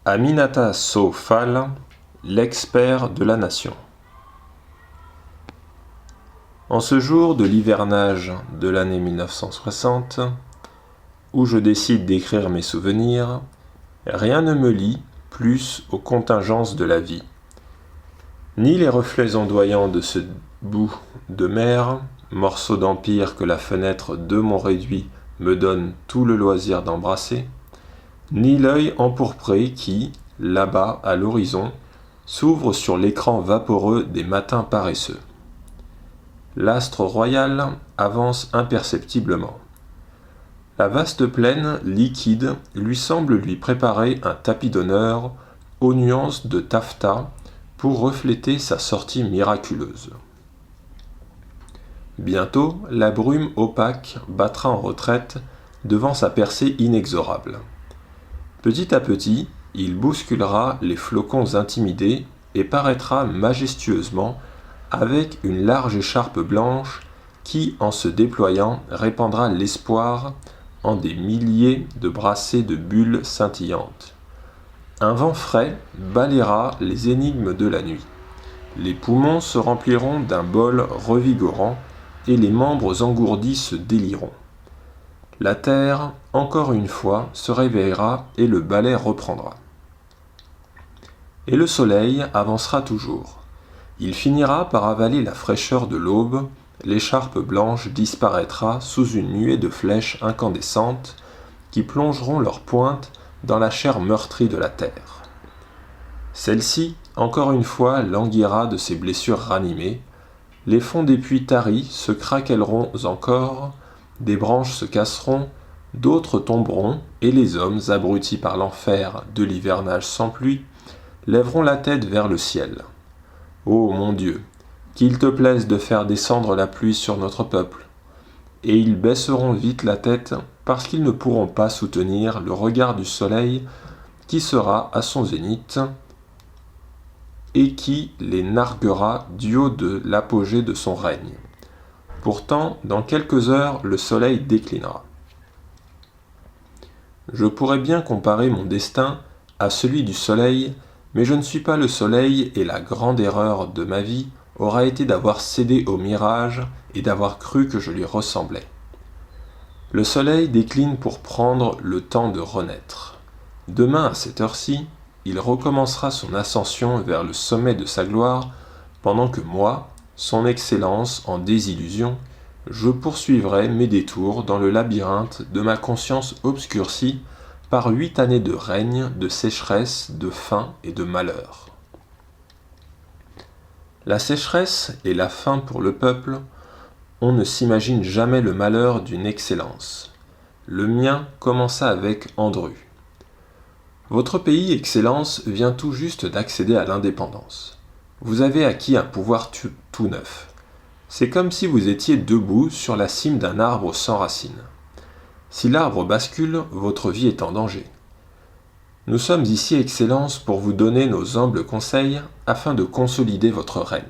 Aminata Sow Fall, l'expert de la nation. En ce jour de l'hivernage de l'année 1960, où je décide d'écrire mes souvenirs, rien ne me lie plus aux contingences de la vie. Ni les reflets ondoyants de ce bout de mer, morceau d'empire que la fenêtre de mon réduit me donne tout le loisir d'embrasser, ni l'œil empourpré qui, là-bas à l'horizon, s'ouvre sur l'écran vaporeux des matins paresseux. L'astre royal avance imperceptiblement. La vaste plaine, liquide, lui semble lui préparer un tapis d'honneur aux nuances de taffetas pour refléter sa sortie miraculeuse. Bientôt, la brume opaque battra en retraite devant sa percée inexorable. Petit à petit, il bousculera les flocons intimidés et paraîtra majestueusement avec une large écharpe blanche qui, en se déployant, répandra l'espoir en des milliers de brassées de bulles scintillantes. Un vent frais balayera les énigmes de la nuit. Les poumons se rempliront d'un bol revigorant et les membres engourdis se délieront. La terre, encore une fois, se réveillera et le balai reprendra. Et le soleil avancera toujours. Il finira par avaler la fraîcheur de l'aube, l'écharpe blanche disparaîtra sous une nuée de flèches incandescentes qui plongeront leurs pointes dans la chair meurtrie de la terre. Celle-ci, encore une fois, languira de ses blessures ranimées, les fonds des puits taris se craquelleront encore, des branches se casseront, d'autres tomberont, et les hommes, abrutis par l'enfer de l'hivernage sans pluie, lèveront la tête vers le ciel. Ô mon Dieu, qu'il te plaise de faire descendre la pluie sur notre peuple. Et ils baisseront vite la tête, parce qu'ils ne pourront pas soutenir le regard du soleil qui sera à son zénith, et qui les narguera du haut de l'apogée de son règne. Pourtant, dans quelques heures, le soleil déclinera. Je pourrais bien comparer mon destin à celui du soleil, mais je ne suis pas le soleil et la grande erreur de ma vie aura été d'avoir cédé au mirage et d'avoir cru que je lui ressemblais. Le soleil décline pour prendre le temps de renaître. Demain, à cette heure-ci, il recommencera son ascension vers le sommet de sa gloire, pendant que moi, son excellence en désillusion, je poursuivrai mes détours dans le labyrinthe de ma conscience obscurcie par 8 années de règne, de sécheresse, de faim et de malheur. La sécheresse et la faim pour le peuple, on ne s'imagine jamais le malheur d'une excellence. Le mien commença avec Andru. Votre pays, Excellence, vient tout juste d'accéder à l'indépendance. Vous avez acquis un pouvoir tout neuf. C'est comme si vous étiez debout sur la cime d'un arbre sans racines. Si l'arbre bascule, votre vie est en danger. Nous sommes ici, Excellence, pour vous donner nos humbles conseils afin de consolider votre règne.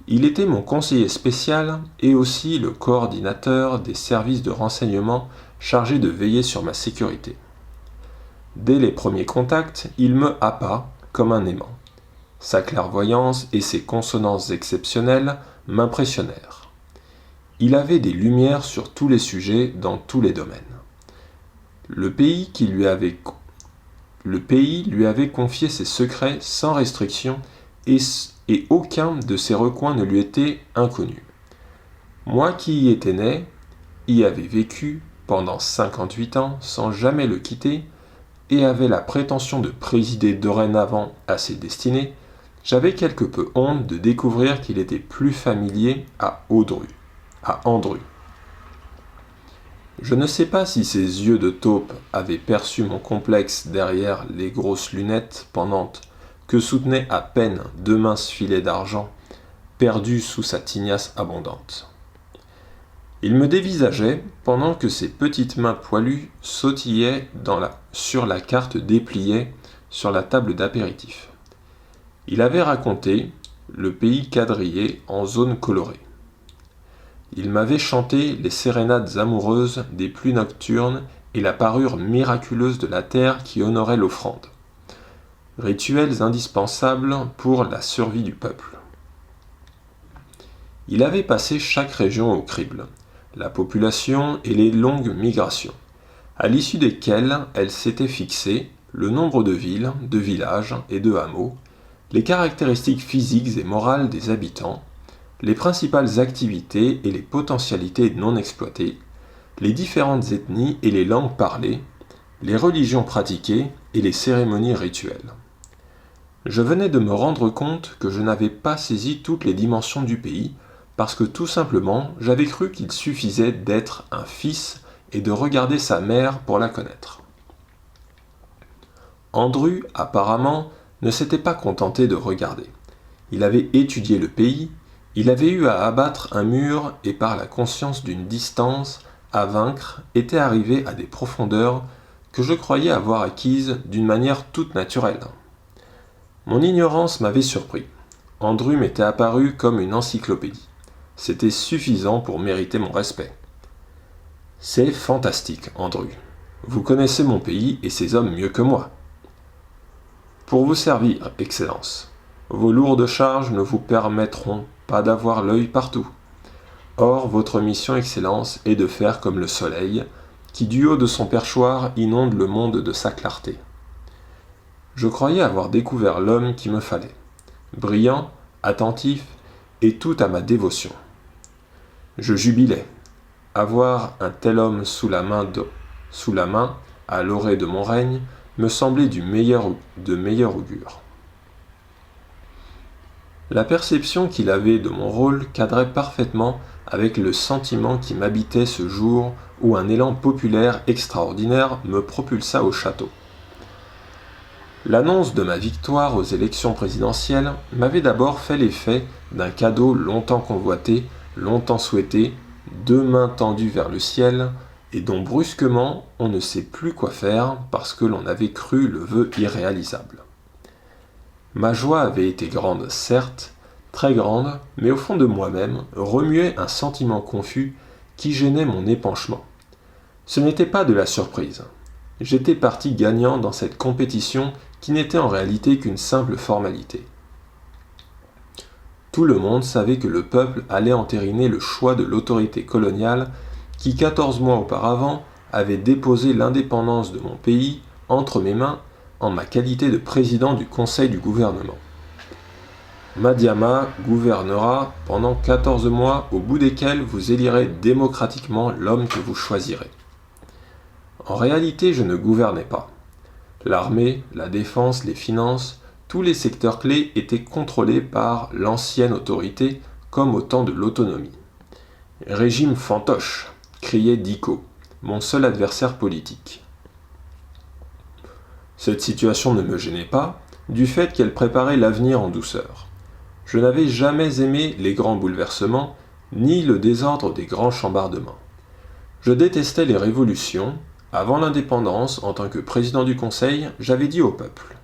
Il était mon conseiller spécial et aussi le coordinateur des services de renseignement chargés de veiller sur ma sécurité. Dès les premiers contacts, il me happa comme un aimant. Sa clairvoyance et ses consonances exceptionnelles m'impressionnèrent. Il avait des lumières sur tous les sujets dans tous les domaines. Le pays lui avait confié ses secrets sans restriction et aucun de ses recoins ne lui était inconnu. Moi qui y étais né, y avais vécu pendant 58 ans sans jamais le quitter, et avait la prétention de présider dorénavant à ses destinées, j'avais quelque peu honte de découvrir qu'il était plus familier à Andru. Je ne sais pas si ses yeux de taupe avaient perçu mon complexe derrière les grosses lunettes pendantes que soutenaient à peine 2 minces filets d'argent perdus sous sa tignasse abondante. Il me dévisageait pendant que ses petites mains poilues sautillaient sur la carte dépliée sur la table d'apéritif. Il avait raconté le pays quadrillé en zones colorées. Il m'avait chanté les sérénades amoureuses des plus nocturnes et la parure miraculeuse de la terre qui honorait l'offrande. Rituels indispensables pour la survie du peuple. Il avait passé chaque région au crible, la population et les longues migrations, à l'issue desquelles elle s'était fixée le nombre de villes, de villages et de hameaux, les caractéristiques physiques et morales des habitants, les principales activités et les potentialités non exploitées, les différentes ethnies et les langues parlées, les religions pratiquées et les cérémonies rituelles. Je venais de me rendre compte que je n'avais pas saisi toutes les dimensions du pays parce que tout simplement j'avais cru qu'il suffisait d'être un fils et de regarder sa mère pour la connaître. Andrew, apparemment, ne s'était pas contenté de regarder. Il avait étudié le pays, il avait eu à abattre un mur et par la conscience d'une distance à vaincre était arrivé à des profondeurs que je croyais avoir acquises d'une manière toute naturelle. Mon ignorance m'avait surpris. Andrew m'était apparu comme une encyclopédie. C'était suffisant pour mériter mon respect. C'est fantastique, Andrew. Vous connaissez mon pays et ses hommes mieux que moi. Pour vous servir, Excellence, vos lourdes charges ne vous permettront pas d'avoir l'œil partout. Or, votre mission, Excellence, est de faire comme le soleil, qui du haut de son perchoir inonde le monde de sa clarté. Je croyais avoir découvert l'homme qui me fallait, brillant, attentif et tout à ma dévotion. Je jubilais. Avoir un tel homme sous la main, à l'orée de mon règne, me semblait de meilleur augure. La perception qu'il avait de mon rôle cadrait parfaitement avec le sentiment qui m'habitait ce jour où un élan populaire extraordinaire me propulsa au château. L'annonce de ma victoire aux élections présidentielles m'avait d'abord fait l'effet d'un cadeau longtemps convoité, longtemps souhaité, deux mains tendues vers le ciel, et dont brusquement on ne sait plus quoi faire parce que l'on avait cru le vœu irréalisable. Ma joie avait été grande, certes, très grande, mais au fond de moi-même remuait un sentiment confus qui gênait mon épanchement. Ce n'était pas de la surprise. J'étais parti gagnant dans cette compétition qui n'était en réalité qu'une simple formalité. Tout le monde savait que le peuple allait entériner le choix de l'autorité coloniale qui 14 mois auparavant avait déposé l'indépendance de mon pays entre mes mains en ma qualité de président du conseil du gouvernement. Madiama gouvernera pendant 14 mois au bout desquels vous élirez démocratiquement l'homme que vous choisirez. En réalité, je ne gouvernais pas. L'armée, la défense, les finances, tous les secteurs clés étaient contrôlés par l'ancienne autorité comme au temps de l'autonomie. Régime fantoche, criait Diko, mon seul adversaire politique. Cette situation ne me gênait pas, du fait qu'elle préparait l'avenir en douceur. Je n'avais jamais aimé les grands bouleversements, ni le désordre des grands chambardements. Je détestais les révolutions. Avant l'indépendance, en tant que président du Conseil, j'avais dit au peuple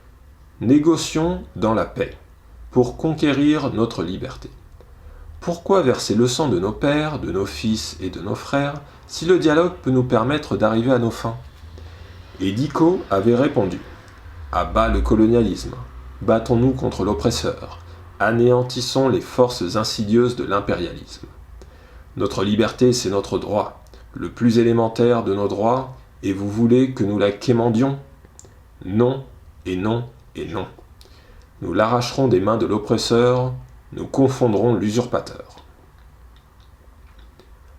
« Négocions dans la paix, pour conquérir notre liberté. Pourquoi verser le sang de nos pères, de nos fils et de nos frères, si le dialogue peut nous permettre d'arriver à nos fins ?» Et Diko avait répondu « À bas le colonialisme, battons-nous contre l'oppresseur, anéantissons les forces insidieuses de l'impérialisme. Notre liberté, c'est notre droit, le plus élémentaire de nos droits, et vous voulez que nous la quémandions ? Non, et non, et non. Nous l'arracherons des mains de l'oppresseur, nous confondrons l'usurpateur. »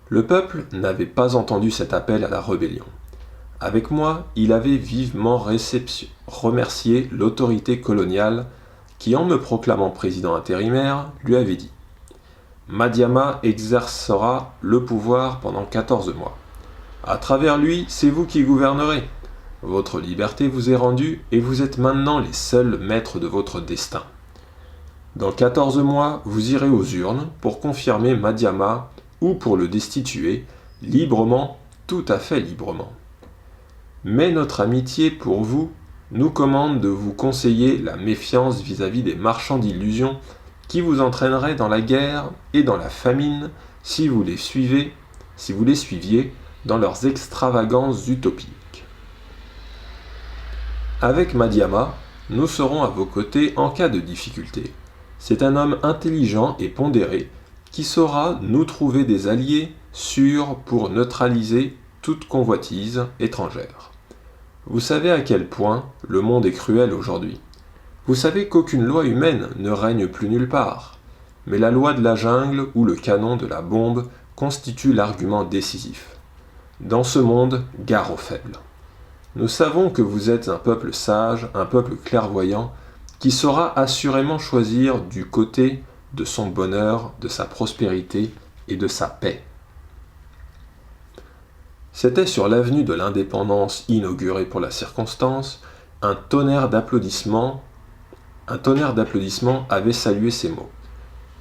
Le peuple n'avait pas entendu cet appel à la rébellion. Avec moi, il avait vivement remercié l'autorité coloniale qui, en me proclamant président intérimaire, lui avait dit « Madiama exercera le pouvoir pendant 14 mois. À travers lui, c'est vous qui gouvernerez. Votre liberté vous est rendue et vous êtes maintenant les seuls maîtres de votre destin. Dans 14 mois, vous irez aux urnes pour confirmer Madiama ou pour le destituer, librement, tout à fait librement. Mais notre amitié pour vous nous commande de vous conseiller la méfiance vis-à-vis des marchands d'illusions qui vous entraîneraient dans la guerre et dans la famine si vous les suiviez dans leurs extravagances utopiques. Avec Madiama, nous serons à vos côtés en cas de difficulté. C'est un homme intelligent et pondéré qui saura nous trouver des alliés sûrs pour neutraliser toute convoitise étrangère. Vous savez à quel point le monde est cruel aujourd'hui. Vous savez qu'aucune loi humaine ne règne plus nulle part, mais la loi de la jungle ou le canon de la bombe constitue l'argument décisif. Dans ce monde, gare aux faibles. Nous savons que vous êtes un peuple sage, un peuple clairvoyant, qui saura assurément choisir du côté de son bonheur, de sa prospérité et de sa paix. C'était sur l'avenue de l'Indépendance inaugurée pour la circonstance, un tonnerre d'applaudissements avait salué ces mots.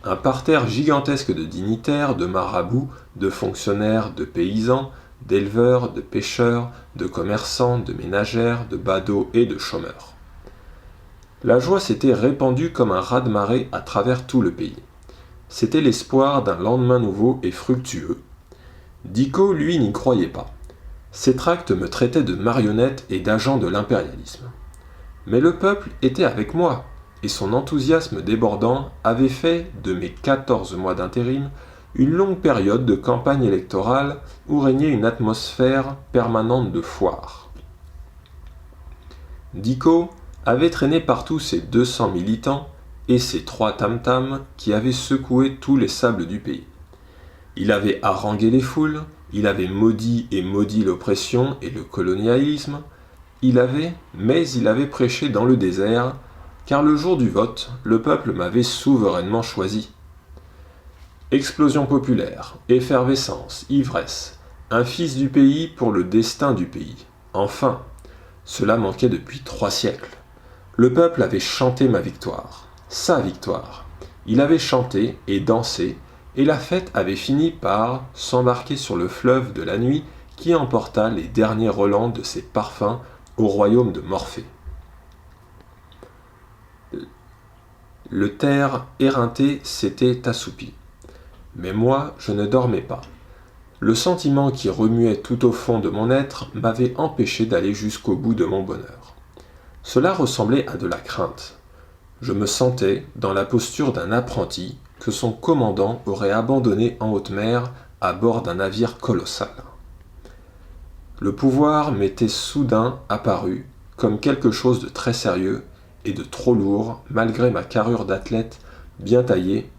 Un parterre gigantesque de dignitaires, de marabouts, de fonctionnaires, de paysans, d'éleveurs, de pêcheurs, de commerçants, de ménagères, de badauds et de chômeurs. La joie s'était répandue comme un raz-de-marée à travers tout le pays. C'était l'espoir d'un lendemain nouveau et fructueux. Dicot, lui, n'y croyait pas. Ses tracts me traitaient de marionnette et d'agent de l'impérialisme. Mais le peuple était avec moi, et son enthousiasme débordant avait fait de mes 14 mois d'intérim une longue période de campagne électorale où régnait une atmosphère permanente de foire. Dicot avait traîné partout ses 200 militants et ses 3 tam-tams qui avaient secoué tous les sables du pays. Il avait harangué les foules, il avait maudit l'oppression et le colonialisme, il avait prêché dans le désert, car le jour du vote, le peuple m'avait souverainement choisi. Explosion populaire, effervescence, ivresse, un fils du pays pour le destin du pays. Enfin, cela manquait depuis 3 siècles. Le peuple avait chanté ma victoire, sa victoire. Il avait chanté et dansé, et la fête avait fini par s'embarquer sur le fleuve de la nuit qui emporta les derniers relents de ses parfums au royaume de Morphée. Le terre éreinté s'était assoupi. Mais moi, je ne dormais pas. Le sentiment qui remuait tout au fond de mon être m'avait empêché d'aller jusqu'au bout de mon bonheur. Cela ressemblait à de la crainte. Je me sentais dans la posture d'un apprenti que son commandant aurait abandonné en haute mer à bord d'un navire colossal. Le pouvoir m'était soudain apparu comme quelque chose de très sérieux et de trop lourd malgré ma carrure d'athlète bien taillée,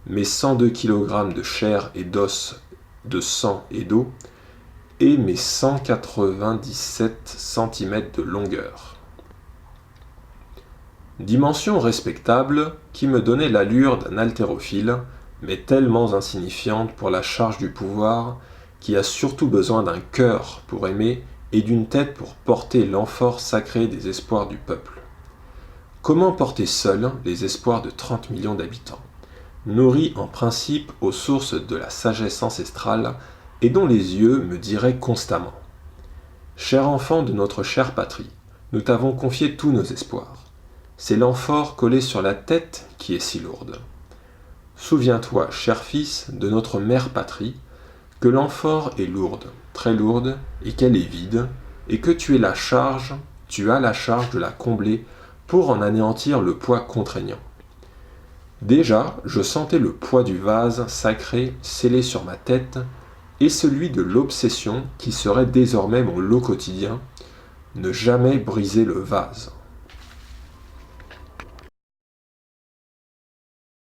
mes 102 kg de chair et d'os, de sang et d'eau, et mes 197 cm de longueur. Dimension respectable qui me donnait l'allure d'un haltérophile, mais tellement insignifiante pour la charge du pouvoir qui a surtout besoin d'un cœur pour aimer et d'une tête pour porter l'amphore sacrée des espoirs du peuple. Comment porter seul les espoirs de 30 millions d'habitants, nourris en principe aux sources de la sagesse ancestrale et dont les yeux me diraient constamment « Cher enfant de notre chère patrie, nous t'avons confié tous nos espoirs. C'est l'amphore collée sur la tête qui est si lourde. Souviens-toi, cher fils, de notre mère patrie, que l'amphore est lourde, très lourde, et qu'elle est vide, et que tu as la charge de la combler pour en anéantir le poids contraignant. Déjà, je sentais le poids du vase sacré scellé sur ma tête et celui de l'obsession qui serait désormais mon lot quotidien, ne jamais briser le vase.